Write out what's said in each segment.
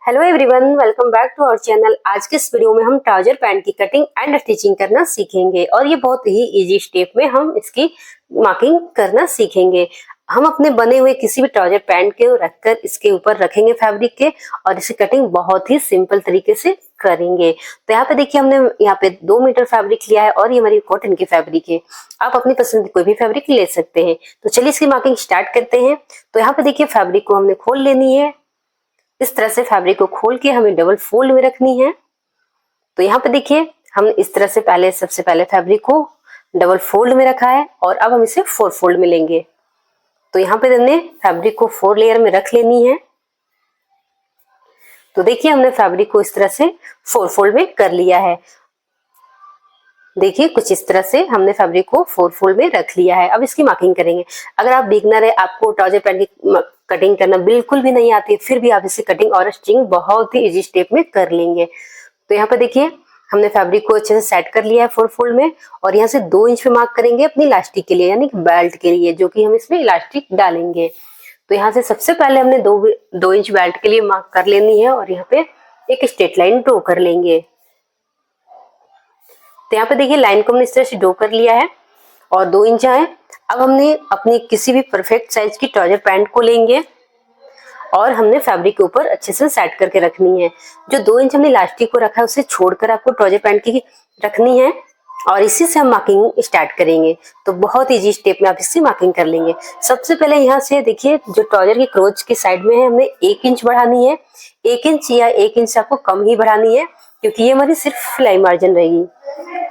Hello everyone, welcome back to our channel. आज के इस वीडियो में हम ट्राउजर पैंट की कटिंग एंड स्टिचिंग करना सीखेंगे और ये बहुत ही इजी स्टेप में हम इसकी मार्किंग करना सीखेंगे। हम अपने बने हुए किसी भी ट्राउजर पैंट को रखकर इसके ऊपर रखेंगे फैब्रिक के और इसकी कटिंग बहुत ही सिंपल तरीके से करेंगे। तो यहाँ पे देखिए हमने यहाँ पे 2 मीटर फैब्रिक लिया है और ये हमारी कॉटन की फैब्रिक है। आप अपनी पसंद की कोई भी फैब्रिक ले सकते हैं। तो चलिए इसकी मार्किंग स्टार्ट करते हैं। तो यहाँ पे देखिए फैब्रिक को हमने खोल लेनी है। इस तरह से फैब्रिक को खोल के हमें डबल फोल्ड में रखनी है। तो यहाँ पे देखिए हम इस तरह से सबसे पहले फैब्रिक को डबल फोल्ड में रखा है और अब हम इसे 4 फोल्ड में लेंगे। तो यहाँ पे हमने फैब्रिक को 4 लेयर में रख लेनी है। तो देखिए हमने फैब्रिक को इस तरह से 4 फोल्ड में कर लिया है। देखिए कुछ इस तरह से हमने फैब्रिक को 4 फोल्ड में रख लिया है। अब इसकी मार्किंग करेंगे। अगर आप बिगनर है, आपको ट्राउजर पैंट की कटिंग करना बिल्कुल भी नहीं आती है, फिर भी आप इसे कटिंग और स्टिचिंग बहुत ही इजी स्टेप में कर लेंगे। तो यहाँ पे देखिए हमने फैब्रिक को अच्छे से सेट कर लिया है 4 फोल्ड में और यहाँ से 2 इंच पे मार्क करेंगे अपनी इलास्टिक के लिए, यानी कि बेल्ट के लिए, जो कि हम इसमें इलास्टिक डालेंगे। तो यहाँ से सबसे पहले हमने 2 इंच बेल्ट के लिए मार्क कर लेनी है और यहाँ पे एक स्ट्रेट लाइन ड्रॉ कर लेंगे। तो यहाँ पे देखिए लाइन को हमने इस तरह से ड्रॉ कर लिया है और 2 इंच है। अब हमने अपनी किसी भी परफेक्ट साइज की ट्राउजर पैंट को लेंगे और हमने फैब्रिक के ऊपर अच्छे से सेट करके रखनी है। जो 2 इंच हमने इलास्टिक को रखा है उसे छोड़कर आपको ट्राउजर पैंट की रखनी है और इसी से हम मार्किंग स्टार्ट करेंगे। तो बहुत इजी स्टेप में आप इससे मार्किंग कर लेंगे। सबसे पहले यहाँ से देखिए जो ट्राउजर की क्रोच की साइड में है हमने 1 इंच बढ़ानी है। 1 इंच या 1 इंच आपको कम ही बढ़ानी है क्योंकि ये हमारी सिर्फ सिलाई मार्जिन रहेगी।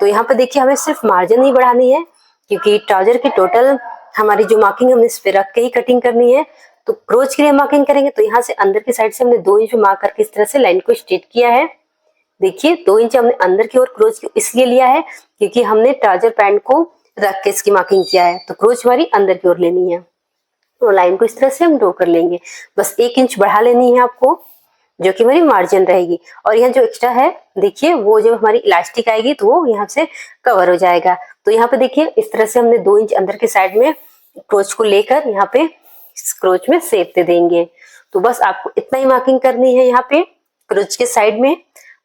तो यहाँ पे देखिए हमें सिर्फ मार्जिन ही बढ़ानी है क्योंकि ट्राउजर की टोटल हमारी जो मार्किंग हमने इस पे रख के ही कटिंग करनी है। तो क्रोच के लिए मार्किंग करेंगे। तो यहाँ से अंदर की साइड से हमने 2 इंच मार्क करके इस तरह से लाइन को स्ट्रेट किया है। देखिए 2 इंच हमने अंदर की ओर क्रोच की इसलिए लिया है क्योंकि हमने ट्राउजर पैंट को रख के इसकी मार्किंग किया है। तो क्रोच हमारी अंदर की ओर लेनी है। तो लाइन को इस तरह से हम ड्रॉ कर लेंगे। बस 1 इंच बढ़ा लेनी है आपको, जो कि हमारी मार्जिन रहेगी। और यहाँ जो एक्स्ट्रा है देखिए वो जब हमारी इलास्टिक आएगी तो वो यहाँ से कवर हो जाएगा। तो यहाँ पे देखिए इस तरह से हमने 2 इंच अंदर के साइड में क्रोच को लेकर यहाँ पे क्रोच में सेप दे देंगे। तो बस आपको इतना ही मार्किंग करनी है यहाँ पे क्रोच के साइड में।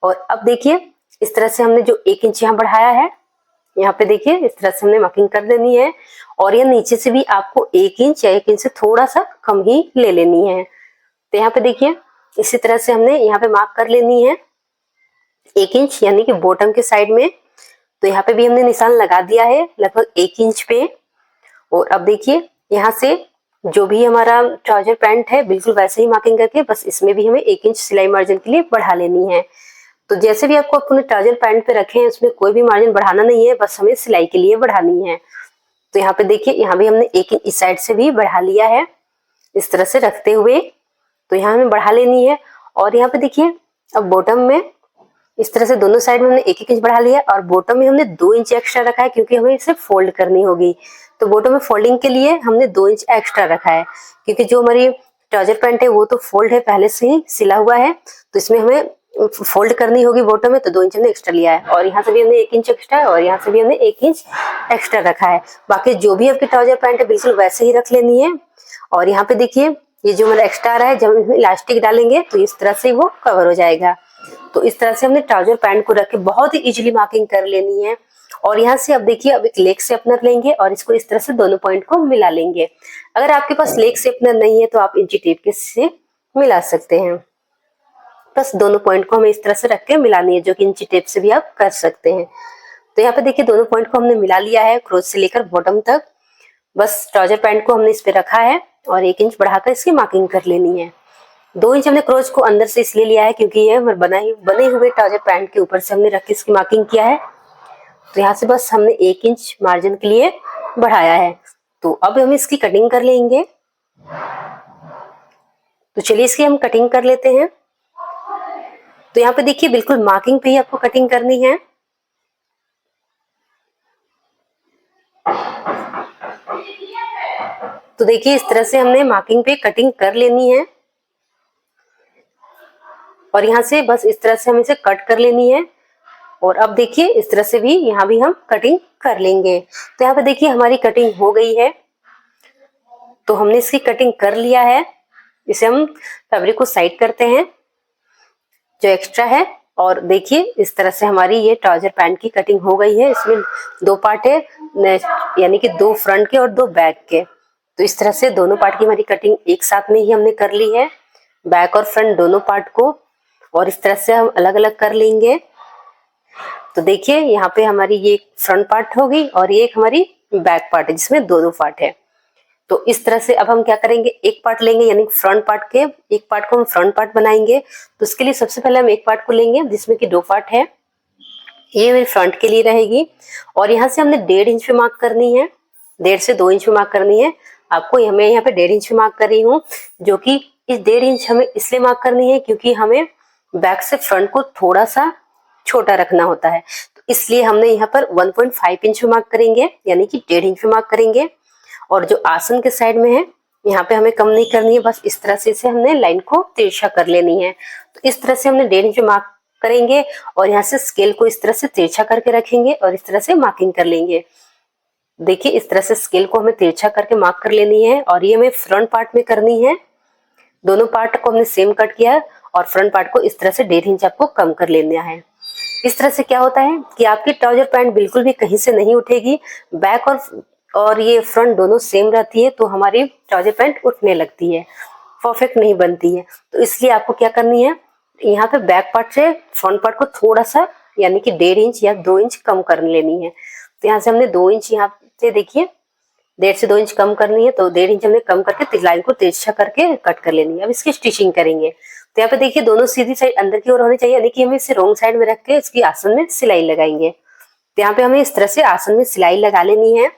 और अब देखिए इस तरह से हमने जो 1 इंच यहाँ बढ़ाया है, यहाँ पे देखिए इस तरह से हमने मार्किंग कर देनी है। और ये नीचे से भी आपको 1 इंच या 1 इंच से थोड़ा सा कम ही ले लेनी है। तो यहाँ पे देखिए इसी तरह से हमने यहाँ पे मार्क कर लेनी है 1 इंच, यानी कि बॉटम के साइड में। तो यहाँ पे भी हमने निशान लगा दिया है लगभग 1 इंच पे। और अब देखिए यहाँ से जो भी हमारा ट्राउजर पैंट है बिल्कुल वैसे ही मार्किंग करके बस इसमें भी हमें 1 इंच सिलाई मार्जिन के लिए बढ़ा लेनी है। तो जैसे भी आपको अपने ट्राउजर पैंट पे रखे हैं उसमें कोई भी मार्जिन बढ़ाना नहीं है, बस हमें सिलाई के लिए बढ़ानी है। तो यहाँ पे देखिए यहाँ भी हमने 1 इंच इस साइड से भी बढ़ा लिया है इस तरह से रखते हुए। तो यहाँ हमें बढ़ा लेनी है। और यहाँ पे देखिए अब बॉटम में इस तरह से दोनों साइड में हमने 1-1 इंच बढ़ा लिया और बॉटम में हमने 2 इंच एक्स्ट्रा रखा है क्योंकि हमें इसे फोल्ड करनी होगी। तो बॉटम में फोल्डिंग के लिए हमने 2 इंच एक्स्ट्रा रखा है क्योंकि जो हमारी ट्राउजर पैंट है वो तो फोल्ड है, पहले से ही सिला हुआ है। तो इसमें हमें फोल्ड करनी होगी बॉटम में, तो 2 इंच हमने एक्स्ट्रा लिया है। और यहाँ से भी हमने 1 इंच एक्स्ट्रा है और यहाँ से भी हमने 1 इंच एक्स्ट्रा रखा है। बाकी जो भी आपकी ट्राउजर पैंट है बिल्कुल वैसे ही रख लेनी है। और यहाँ पे देखिए ये जो हमारा एक्स्ट्रा आ रहा है जब हम इलास्टिक डालेंगे तो इस तरह से वो कवर हो जाएगा। तो इस तरह से हमने ट्राउजर पैंट को रख के बहुत ही इजीली मार्किंग कर लेनी है। और यहाँ से अब देखिए अब एक लेग शेपनर लेंगे और इसको इस तरह से दोनों पॉइंट को मिला लेंगे। अगर आपके पास लेग शेपनर नहीं है तो आप इंची टेप के से मिला सकते हैं। बस दोनों पॉइंट को हमें इस तरह से रख के मिलानी है, जो कि इंची टेप से भी आप कर सकते हैं। तो यहाँ पे देखिए दोनों पॉइंट को हमने मिला लिया है क्रोच से लेकर बॉटम तक। बस ट्राउजर पैंट को हमने इस पे रखा है और 1 इंच बढ़ाकर इसकी मार्किंग कर लेनी है। 2 इंच हमने क्रोच को अंदर से इसलिए लिया है क्योंकि ये बने हुए ट्राउजर पैंट के ऊपर से हमने रख के इसकी मार्किंग किया है। तो यहाँ से बस हमने 1 इंच मार्जिन के लिए बढ़ाया है। तो अब हम इसकी कटिंग कर लेंगे। तो चलिए इसकी हम कटिंग कर लेते हैं। तो यहाँ पे देखिए बिल्कुल मार्किंग पे ही आपको कटिंग करनी है। तो देखिए इस तरह से हमने मार्किंग पे कटिंग कर लेनी है और यहाँ से बस इस तरह से हम इसे कट कर लेनी है। और अब देखिए इस तरह से भी यहाँ भी हम कटिंग कर लेंगे। तो यहाँ पे देखिए हमारी कटिंग हो गई है। तो हमने इसकी कटिंग कर लिया है। इसे हम फैब्रिक को साइड करते हैं। जो एक्स्ट्रा है। और देखिए इस तरह से हमारी ये ट्राउजर पैंट की कटिंग हो गई है। इसमें 2 पार्ट है, यानी कि 2 फ्रंट के और 2 बैक के। तो इस तरह से दोनों पार्ट की हमारी कटिंग एक साथ में ही हमने कर ली है, बैक और फ्रंट दोनों पार्ट को। और इस तरह से हम अलग अलग कर लेंगे। तो देखिए यहाँ पे हमारी ये फ्रंट पार्ट होगी और ये एक हमारी बैक पार्ट है जिसमें 2 पार्ट है। तो इस तरह से अब हम क्या करेंगे, एक पार्ट लेंगे, यानी फ्रंट पार्ट के एक पार्ट को हम फ्रंट पार्ट बनाएंगे। तो उसके लिए सबसे पहले हम एक पार्ट को लेंगे जिसमें कि 2 पार्ट है। ये मेरी फ्रंट के लिए रहेगी और यहाँ से हमने 1.5 इंच पे मार्क करनी है, 1.5 से 2 इंच पे मार्क करनी है। आपको मैं यहाँ पे 1.5 इंच पे मार्क कर रही हूँ, जो कि इस 1.5 इंच हमें इसलिए मार्क करनी है क्योंकि हमें बैक से फ्रंट को थोड़ा सा छोटा रखना होता है। तो इसलिए हमने यहाँ पर 1.5 इंच पे मार्क करेंगे, यानी कि 1.5 इंच पे मार्क करेंगे। और जो आसन के साइड में है यहाँ पे हमें कम नहीं करनी है, बस इस तरह से इसे हमने लाइन को तिरछा कर लेनी है। तो इस तरह से हमने 1.5 इंच मार्क करेंगे और यहाँ से स्केल को इस तरह से तिरछा करके रखेंगे और इस तरह से मार्किंग कर लेंगे। देखिए इस तरह से स्केल को हमें तिरछा करके मार्क कर लेनी है और ये हमें फ्रंट पार्ट में करनी है। दोनों पार्ट को हमने सेम कट किया और फ्रंट पार्ट को इस तरह से 1.5 इंच आपको कम कर लेना है। इस तरह से क्या होता है कि आपकी ट्राउजर पैंट बिल्कुल भी कहीं से नहीं उठेगी, बैक और ये फ्रंट दोनों सेम रहती है, तो हमारी ट्राउजर पैंट उठने लगती है, परफेक्ट नहीं बनती है। तो इसलिए आपको क्या करनी है, यहाँ पे बैक पार्ट से फ्रंट पार्ट को थोड़ा सा यानी कि 1.5 इंच या 2 इंच कम कर लेनी है। तो यहाँ से हमने 2 इंच यहाँ से देखिए 1.5 से 2 इंच कम करनी है, तो 1.5 इंच हमने कम करके लाइन को तिरछा करके कट कर लेनी है। अब इसकी स्टिचिंग करेंगे। तो यहाँ पे देखिए दोनों सीधी साइड अंदर की ओर होनी चाहिए, यानी कि हमें इसे रॉन्ग साइड में रख के इसकी आसन में सिलाई लगाएंगे। तो यहाँ पे हमें इस तरह से आसन में सिलाई लगा लेनी है।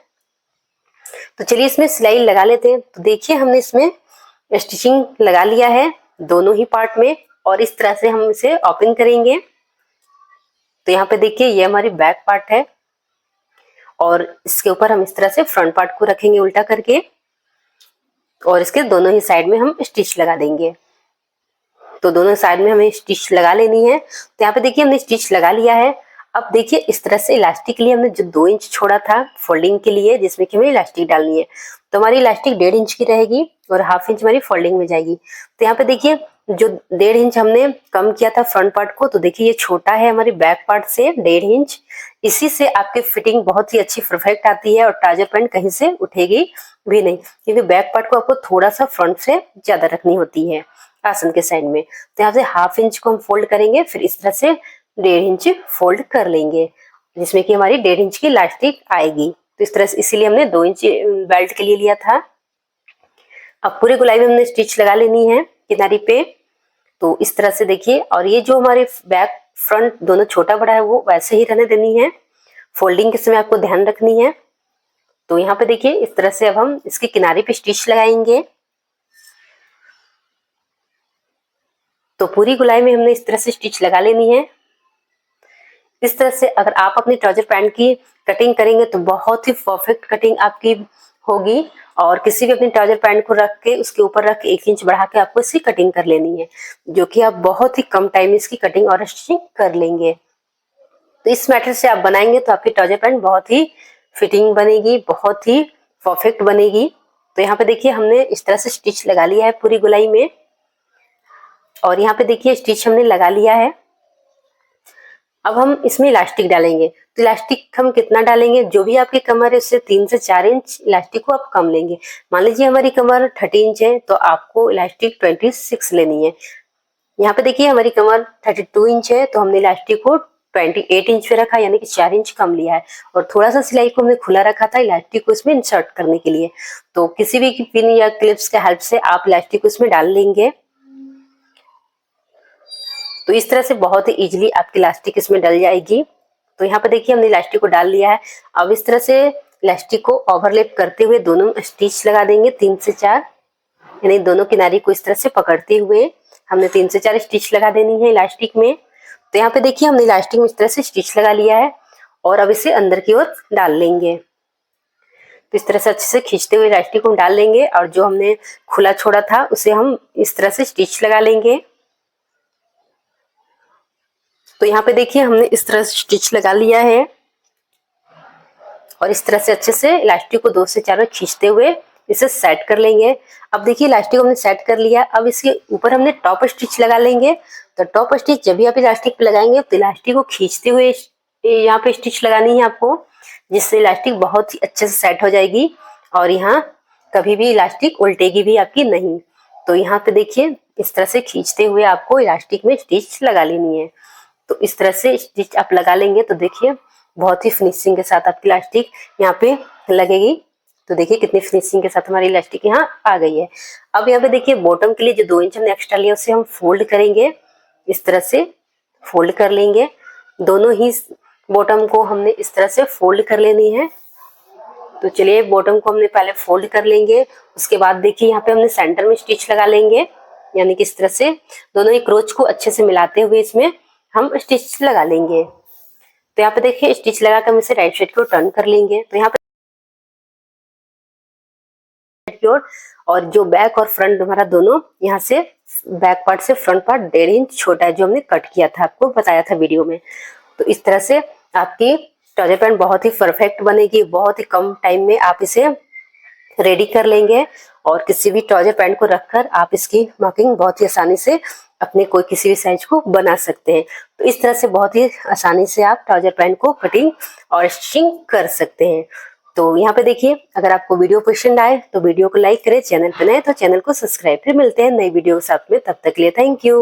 तो चलिए इसमें सिलाई लगा लेते हैं। तो देखिए हमने इसमें स्टिचिंग लगा लिया है दोनों ही पार्ट में और इस तरह से हम इसे ओपन करेंगे। तो यहाँ पे देखिए ये हमारी बैक पार्ट है और इसके ऊपर हम इस तरह से फ्रंट पार्ट को रखेंगे उल्टा करके और इसके दोनों ही साइड में हम स्टिच लगा देंगे। तो दोनों साइड में हमें स्टिच लगा लेनी है। तो यहाँ पे देखिए हमने स्टिच लगा लिया है। अब देखिए इस तरह से इलास्टिक के लिए हमने जो 2 इंच छोड़ा था फोल्डिंग के लिए, जिसमें कि हमें इलास्टिक डालनी है, तो हमारी इलास्टिक 1.5 इंच की रहेगी और 1/2 इंच हमारी फोल्डिंग में जाएगी। तो यहाँ पे देखिए जो 1.5 इंच हमने कम किया था फ्रंट पार्ट को, तो देखिए ये छोटा है हमारे बैक पार्ट से 1.5 इंच। इसी से आपकी फिटिंग बहुत ही अच्छी परफेक्ट आती है और ट्राउजर पैंट कहीं से उठेगी भी नहीं, क्योंकि बैक पार्ट को आपको थोड़ा सा फ्रंट से ज्यादा रखनी होती है आसन के साइड में। तो यहाँ से 1/2 इंच को हम फोल्ड करेंगे, फिर इस तरह से 1.5 इंच फोल्ड कर लेंगे, जिसमें कि हमारी 1.5 इंच की इलास्टिक आएगी। तो इस तरह से इसीलिए हमने 2 इंच बेल्ट के लिए लिया था। अब पूरे गोलाई में हमने स्टिच लगा लेनी है किनारी पे। तो इस तरह से देखिए, और ये जो हमारे बैक फ्रंट दोनों छोटा बड़ा है वो वैसे ही रहने देनी है, फोल्डिंग के समय आपको ध्यान रखनी है। तो यहाँ पे देखिए इस तरह से अब हम इसके किनारे पे स्टिच लगाएंगे। तो पूरी गोलाई में हमने इस तरह से स्टिच लगा लेनी है। इस तरह से अगर आप अपनी ट्राउजर पैंट की कटिंग करेंगे तो बहुत ही परफेक्ट कटिंग आपकी होगी। और किसी भी अपनी ट्राउजर पैंट को रख के उसके ऊपर रख के 1 इंच बढ़ा के आपको इसकी कटिंग कर लेनी है, जो कि आप बहुत ही कम टाइम में इसकी कटिंग और स्टिचिंग कर लेंगे। तो इस मेथड से आप बनाएंगे तो आपकी ट्राउजर पैंट बहुत ही फिटिंग बनेगी, बहुत ही परफेक्ट बनेगी। तो यहाँ पे देखिए हमने इस तरह से स्टिच लगा लिया है पूरी गोलाई में और यहाँ पे देखिए स्टिच हमने लगा लिया है। अब हम इसमें इलास्टिक डालेंगे। तो इलास्टिक हम कितना डालेंगे, जो भी आपकी कमर है उससे 3 से 4 इंच इलास्टिक को आप कम लेंगे। मान लीजिए हमारी कमर 30 इंच है तो आपको इलास्टिक 26 लेनी है। यहाँ पे देखिए हमारी कमर 32 इंच है तो हमने इलास्टिक को 28 इंच पे रखा, यानी कि 4 इंच कम लिया है। और थोड़ा सा सिलाई को हमने खुला रखा था इलास्टिक को इसमें इंसर्ट करने के लिए। तो किसी भी पिन या क्लिप्स के हेल्प से आप इलास्टिक को इसमें डाल लेंगे। तो इस तरह से बहुत ही इजीली आपकी इलास्टिक इसमें डल जाएगी। तो यहाँ पे देखिए हमने इलास्टिक को डाल लिया है। अब इस तरह से इलास्टिक को ओवरलैप करते हुए दोनों स्टिच लगा देंगे 3 से 4, यानी दोनों किनारे को इस तरह से पकड़ते हुए हमने 3 से 4 स्टिच लगा देनी है इलास्टिक में। तो यहाँ पे देखिए हमने इलास्टिक में इस तरह से स्टिच लगा लिया है और अब इसे अंदर की ओर डाल लेंगे। तो इस तरह से अच्छे से खींचते हुए इलास्टिक को डाल लेंगे और जो हमने खुला छोड़ा था उसे हम इस तरह से स्टिच लगा लेंगे। तो यहाँ पे देखिए हमने इस तरह से स्टिच लगा लिया है और इस तरह से अच्छे से इलास्टिक को 2 से 4 बार खींचते हुए इसे सेट कर लेंगे। अब देखिए इलास्टिक हमने सेट कर लिया। अब इसके ऊपर हमने टॉप स्टिच लगा लेंगे। तो टॉप स्टिच जब भी आप इलास्टिक पे लगाएंगे तो इलास्टिक को खींचते हुए यहाँ पे स्टिच लगानी है आपको, जिससे इलास्टिक बहुत ही अच्छे से सेट हो जाएगी और यहाँ कभी भी इलास्टिक उल्टेगी भी आपकी नहीं। तो यहाँ पे देखिए इस तरह से खींचते हुए आपको इलास्टिक में स्टिच लगा लेनी है। तो इस तरह से स्टिच आप लगा लेंगे तो देखिए बहुत ही फिनिशिंग के साथ आपकी इलास्टिक यहाँ पे लगेगी। तो देखिए कितनी फिनिशिंग के साथ हमारी इलास्टिक यहाँ आ गई है। अब यहाँ पे देखिए बॉटम के लिए जो 2 इंच हमने एक्स्ट्रा लिया उसे हम फोल्ड करेंगे। इस तरह से फोल्ड कर लेंगे। दोनों ही बॉटम को हमने इस तरह से फोल्ड कर लेनी है। तो चलिए बॉटम को हमने पहले फोल्ड कर लेंगे। उसके बाद देखिए यहाँ पे हमने सेंटर में स्टिच लगा लेंगे, यानी कि इस तरह से दोनों ही क्रोच को अच्छे से मिलाते हुए इसमें हम स्टिच लगा लेंगे। तो यहाँ पे देखिए स्टिच लगा कर हम इसे राइट साइड की ओर टर्न कर लेंगे। तो यहाँ पे की ओर, और जो बैक और फ्रंट हमारा दोनों यहाँ से बैक पार्ट से फ्रंट पार्ट 1.5 इंच छोटा है, जो हमने कट किया था, आपको बताया था वीडियो में। तो इस तरह से आपकी ट्राउजर पैंट बहुत ही परफेक्ट बनेगी। बहुत ही कम टाइम में आप इसे रेडी कर लेंगे और किसी भी ट्राउजर पैंट को रखकर आप इसकी मार्किंग बहुत ही आसानी से अपने कोई किसी भी साइज को बना सकते हैं। तो इस तरह से बहुत ही आसानी से आप ट्राउजर पैंट को कटिंग और स्टिचिंग कर सकते हैं। तो यहाँ पे देखिए अगर आपको वीडियो पसंद आए तो वीडियो को लाइक करें, चैनल पर नए तो चैनल को सब्सक्राइब। फिर मिलते हैं नई वीडियो के साथ में, तब तक के लिए थैंक यू।